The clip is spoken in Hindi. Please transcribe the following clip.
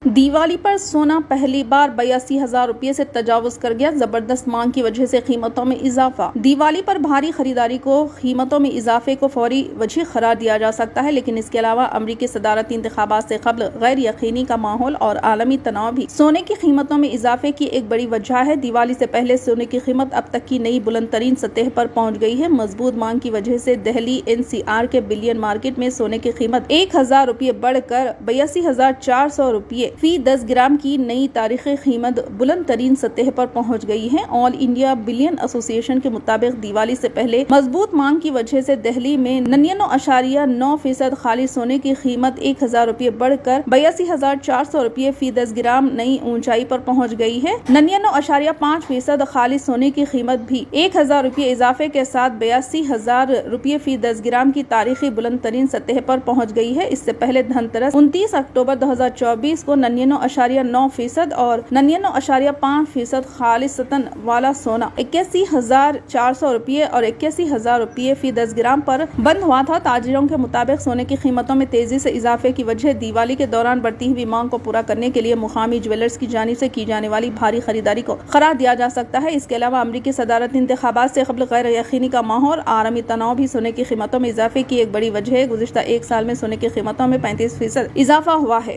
दिवाली पर सोना पहली बार 82,000 रुपये से तजावुज कर गया। जबरदस्त मांग की वजह से कीमतों में इजाफा। दिवाली पर भारी खरीदारी को कीमतों में इजाफे को फौरी वजह करार दिया जा सकता है, लेकिन इसके अलावा अमरीकी सदारती इंतखाबात से कबल गैर यकीनी का माहौल और आलमी तनाव भी सोने की कीमतों में इजाफे की एक बड़ी वजह है। दिवाली से पहले सोने की कीमत अब तक की नई बुलंद तरीन सतह पर पहुँच गई है। मजबूत मांग की वजह से दिल्ली NCR के बिलियन मार्केट में सोने की कीमत 1,000 रुपये बढ़कर 82,400 रुपये फी 10 ग्राम की नई तारीखी कीमत बुलंद तरीन सतह पर पहुंच गई है। ऑल इंडिया बिलियन एसोसिएशन के मुताबिक दिवाली से पहले मजबूत मांग की वजह से दिल्ली में 99.9% खाली सोने की कीमत 1,000 रुपये बढ़कर 82,400 रुपये फी 10 ग्राम नई ऊंचाई पर पहुंच गई है। 99.5% खाली सोने की कीमत भी 1,000 रुपये इजाफे के साथ 82,000 रुपये फी 10 ग्राम की तारीखी बुलंद तरीन सतह पर पहुंच गई है। इससे पहले धनतेरस 29 अक्टूबर 2024 को 99.9% और 99.5% खालिसतन वाला सोना 81,400 रुपये और 81,000 रुपये फी 10 ग्राम पर बंद हुआ था। ताजिरों के मुताबिक सोने की कीमतों में तेजी से इजाफे की वजह दिवाली के दौरान बढ़ती हुई मांग को पूरा करने के लिए मुकामी ज्वेलर्स की जानिब से की जाने वाली भारी खरीदारी को करार दिया जा सकता है। इसके अलावा अमरीकी सदारती इंतखाबात से कबल गैर यकीनी का माहौल आलमी तनाव भी सोने की कीमतों में इजाफे की एक बड़ी वजह है। गुज़िश्ता एक साल में सोने की कीमतों में 35% इजाफा हुआ है।